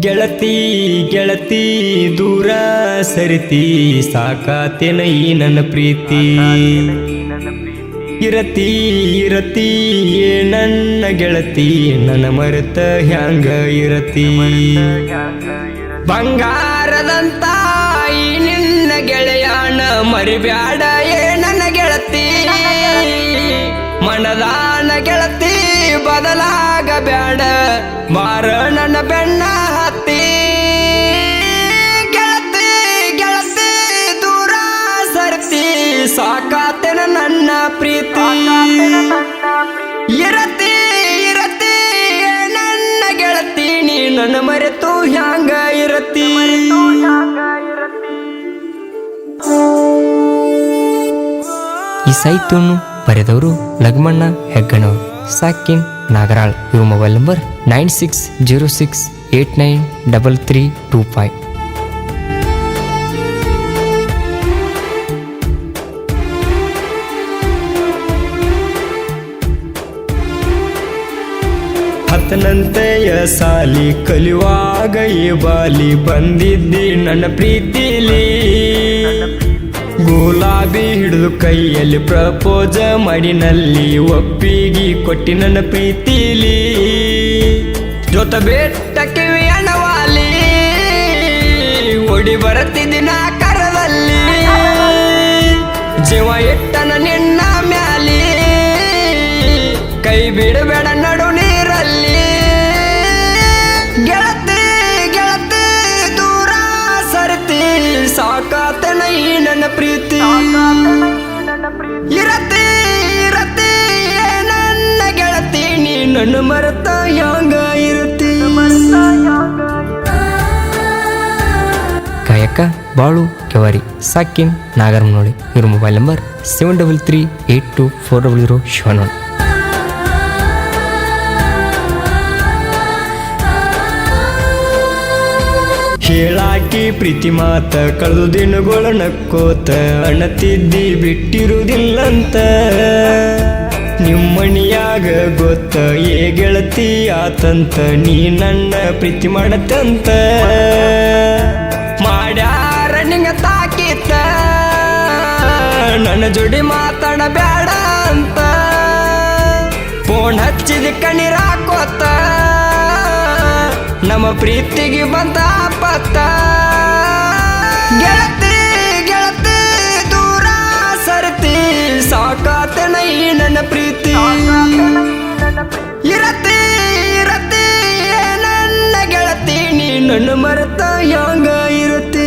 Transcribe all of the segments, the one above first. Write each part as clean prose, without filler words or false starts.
ಗೆಳತಿ ಗೆಳತಿ ದೂರ ಸರಿತಿ ಸಾಕಾತೇನ ಈ ನನ್ನ ಪ್ರೀತಿ ಇರತಿ ಇರತಿ ನನ್ನ ಗೆಳತಿ ನನ್ನ ಮರೆತ ಹ್ಯಾಂಗ ಇರತಿ ಬಂಗಾರದಂತ ಈ ನಿನ್ನ ಗೆಳೆಯಾಣ ಮರಿಬ್ಯಾಡ ನನ್ನ ಗೆಳತಿ ಮನದಾನ ಗೆಳತಿ ಬದಲಾಗಬ್ಯಾಡ ಬಾರ ನನ್ನ ಬೆಣ್ಣ ಹತ್ತಿ ಗೆಳತಿ ಗೆಳತಿ ದೂರ ಸರ್ತಿ ಸಾಕಾತೆನ ನನ್ನ ಪ್ರೀತಿ ಇರತಿ ಇರತಿ ನನ್ನ ಗೆಳತಿ ನೀ ನನ್ನ ಮರೆತು ಹ್ಯಾಂಗ ಇರತಿ ಈ ಸಾಹಿತ್ಯವನ್ನು ಬರೆದವರು ಲಗ್ಮಣ್ಣ ಹೆಗ್ಗಣವರು, ಸಾಕಿನ್ ನಾಗರಾಳ್. ಇವ್ರ ಮೊಬೈಲ್ ನಂಬರ್ 9606893325. ಹತ್ತನಂತೆಯ ಸಾಲಿ ಕಲಿಯುವಾಗ ಈ ಬಾಲಿ ಬಂದಿದ್ದಿ ನನ್ನ ಪ್ರೀತಿಲಿ ಗುಲಾಬಿ ಹಿಡಿದು ಕೈಯಲ್ಲಿ ಪ್ರಪೋಜ ಮಾಡಿನಲ್ಲಿ ಒಪ್ಪಿಗೆ ಕೊಟ್ಟಿ ನನ್ನ ಪ್ರೀತಿಲಿ ಜೊತೆ ಬೆಟ್ಟ ಕಿವಿ ಅಣವಾಲಿ ಓಡಿ ಬರುತ್ತಿದ್ದಿನ ಕರದಲ್ಲಿ ಜೀವ ಇಟ್ಟನ ನಿನ್ನ ಮ್ಯಾಲಿ ಕೈ ಬಿಡಬೇಡ ನಡು ನೀರಲ್ಲಿ ಗೆಳತಿ ಗೆಳತಿ ದೂರ ಸರ್ತಿ ಸಾಕಾತನ ಈ ನನ್ನ ಪ್ರೀತಿ ಇರತಿ ಇರತಿ ನನ್ನ ಗೆಳತಿ ನೀ ನನ್ನ ಮರೆತ ಹ್ಯಾಂಗ ಇರತಿ ಗಾಯಕ ಬಾಳು ಕೆವಾರಿ, ಸಾಕಿನ್ ನಾಗರಮನೋಳಿ. ಇವ್ರ ಮೊಬೈಲ್ ನಂಬರ್ 7338240071. ಹೇಳಾಕಿ ಪ್ರೀತಿ ಮಾತ ಕಳೆದು ದಿನಗಳು ನಕ್ಕೋತ ಅಣತಿದ್ದಿ ಬಿಟ್ಟಿರುವುದಿಲ್ಲಂತ ನಿಮ್ಮಣಿಯಾಗ ಗೊತ್ತ ಏ ಗೆಳತಿ ಆತಂತ ನೀ ನನ್ನ ಪ್ರೀತಿ ಮಾಡತ್ತಂತ ಮಾಡ್ಯಾರ ನಿಂಗ ತಾಕಿತ್ತ ನನ್ನ ಜೋಡಿ ಮಾತಾಡಬೇಡ ಅಂತ ಫೋನ್ ಹಚ್ಚಿದ ಕಣ್ಣೀರಾಕೋತ ನಮ್ಮ ಪ್ರೀತಿಗೆ ಬಂದ ಪತ್ತ ಗೆಳತಿ ಗೆಳತಿ ದೂರ ಸರ್ತಿ ಸಾಕಾತನ ಈ ನನ್ನ ಪ್ರೀತಿ ಇರತಿ ಇರತಿ ನನ್ನ ಗೆಳತಿ ನೀ ನನ್ನ ಮರೆತ ಹ್ಯಾಂಗ ಇರತಿ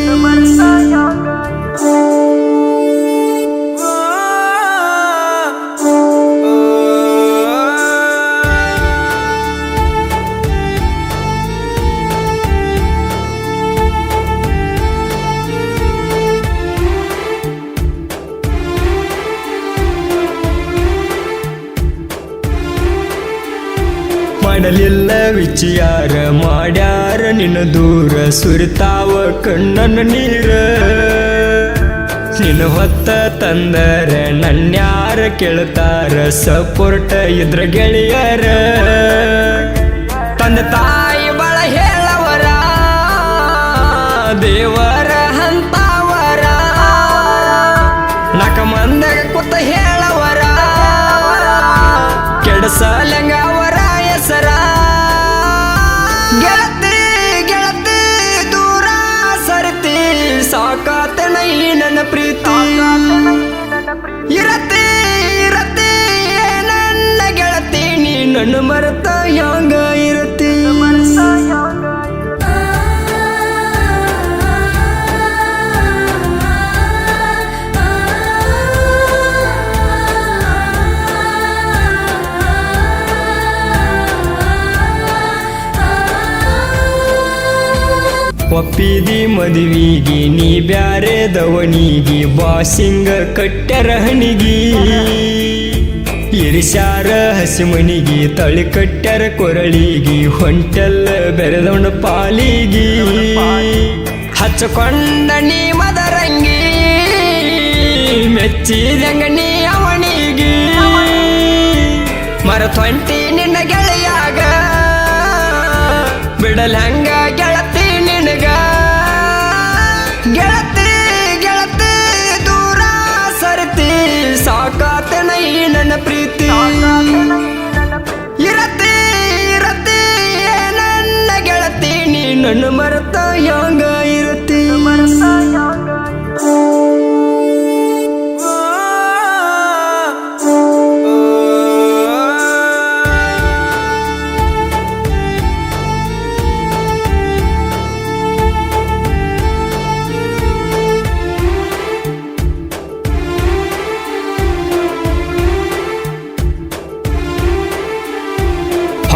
ಮಾಡಲಿಲ್ಲ ವಿಚಾರ ಮಾಡ್ಯಾರ ನಿನ್ನ ದೂರ ಸುರಿತಾವ ಕಣ್ಣನ ನೀರ ನಿನ್ನ ಹೊತ್ತ ತಂದರ ನನ್ಯಾರ ಕೇಳ್ತಾರ ಸಪೋರ್ಟ ಇದ್ರ ಗೆಳೆಯರ ತಂದೆ ತಾಯಿ ಬಳ ಹೇಳವರ ದೇವರ ಹಂತವರ ನಕ ಮಂದಾಗ ಕೂತ ಹೇಳವರ ಕೆಡಸಲಂಗ ಅವರ ಹೆಸರ ಗೆಳತಿ ಗೆಳತಿ ದೂರ ಸರ್ತಿ ಸಾಕಾತನ ಈ ನನ್ನ ಪ್ರೀತಿ ಇರತಿ ಇರತಿ ನನ್ನ ಗೆಳತಿ ನೀ ನನ್ನ ಮರೆತ ಹ್ಯಾಂಗ ಇರತಿ ಒಪ್ಪಿದಿ ಮದುವಿಗಿ ನೀ ಬ್ಯಾರೆ ದವಣಿಗಿ ಬಾಸಿಂಗ ಕಟ್ಟರ ಹಣಿಗಿ ಇರಿಸ್ಯಾರ ಹಸಿಮನಿಗಿ ತಳಿ ಕಟ್ಟರ ಕೊರಳಿಗಿ ಹೊಂಟೆಲ್ಲ ಬೆರೆದವನ ಪಾಲಿಗಿ ಹಚ್ಚಕೊಂಡ ನೀ ಮದರಂಗಿ ಮೆಚ್ಚಿದಂಗ ನೀ ಅವನಿಗಿ ಮರತೊಂಟಿ ನಿನ್ನ ಗೆಳೆಯಾಗ ಬಿಡಲ್ ಹಂಗ ಗೆಳತಿ ನನ್ನ ಪ್ರೀತಿ ಇರತಿ ಇರತಿ ನನ್ನ ಗೆಳತಿ ನೀ ನನ್ನ ಮರೆತ ಹ್ಯಾಂಗ ಇರತಿ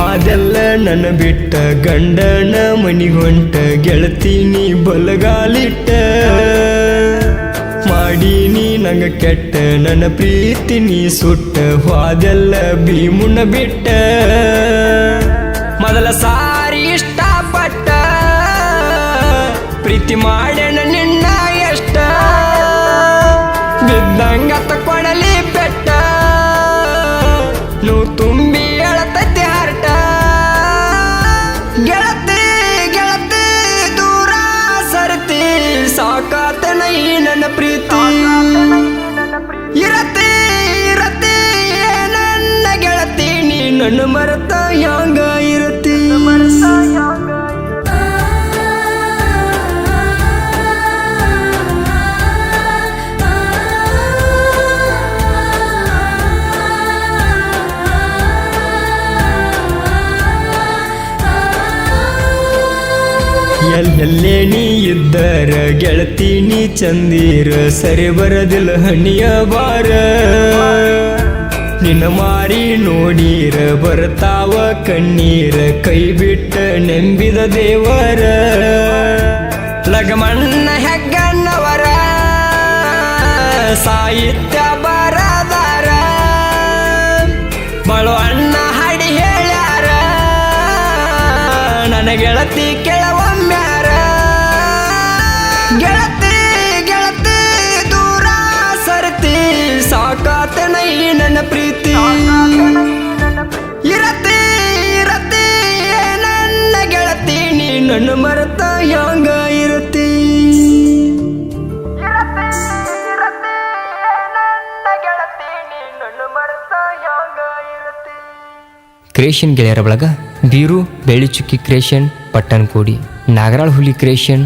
ಅದೆಲ್ಲ ನನ್ನ ಬಿಟ್ಟ ಗಂಡನ ಮನಿಗೊಂಟ ಗೆಳತಿ ನೀ ಬಲಗಾಲಿಟ್ಟ ಮಾಡೀನಿ ನಂಗ ಕೆಟ್ಟ ನನ್ನ ಪ್ರೀತಿ ನೀ ಸುಟ್ಟ ಅದೆಲ್ಲ ಭೀಮುನ ಬಿಟ್ಟ ಮೊದಲ ಸಾರಿ ಇಷ್ಟಪಟ್ಟ ಪ್ರೀತಿ ಮಾಡ್ಯಾನ ನಿನ್ನ ಎಷ್ಟ ಬಿದ್ದಂಗ ತಕೊಳಲಿ ಬೆಟ್ಟ ನೀವು ತುಂಬಿ ಎಳತೈತಿ ಹರ್ಟ ಗೆಳತಿ ಗೆಳತಿ ದೂರ ಸರತಿ ಸಾಕಾತನ ಈ ನನ್ನ ಪ್ರೀತಿ ಇರತಿ ಇರತಿ ನನ್ನ ಗೆಳತಿ ನೀ ನನ್ನ ಮರೆತ ಹ್ಯಾಂಗ ಇರತಿ ಎಲ್ಲೇ ನೀ ಇದ್ದರ ಗೆಳತಿ ನೀ ಚಂದೀರ ಸರಿ ಬರದಿಲ್ಲ ಹಣಿಯ ಬಾರ ನಿನ್ನ ಮಾರಿ ನೋಡೀರ ಬರ್ತಾವ ಕಣ್ಣೀರ ಕೈ ಬಿಟ್ಟ ನೆಂಬಿದ ದೇವರ ಲಗಮಣ್ಣ ಹೆಗ್ಗಣ್ಣವರ ಸಾಹಿತ್ಯ ಬರದಾರ ಬಳು ಅಣ್ಣ ಹಾಡಿ ಹೇಳ್ಯಾರ ನನ್ನ ಗೆಳತಿ ಕೆಳವಮ್ಮ್ಯಾರ ಗೆಳತಿ ಗೆಳತಿ ದೂರ ಸರತಿ ಸಾಕಾತನ ಈ ನನ್ನ ಪ್ರೀತಿ ಇರತಿ ಇರತಿ ನನ್ನ ಗೆಳತಿ ನೀ ನನ್ನ ಮರೆತ ಹ್ಯಾಂಗ ಇರತಿ ಕ್ರಿಯೇಷನ್ ಗೆಳೆಯರ ಬಳಗ ಬೀರು ಬೆಳ್ಳಿಚುಕ್ಕಿ ಕ್ರಿಯೇಷನ್ ಪಟ್ಟಣಕೋಡಿ ನಾಗರಾಳ್ ಹುಲಿ ಕ್ರಿಯೇಷನ್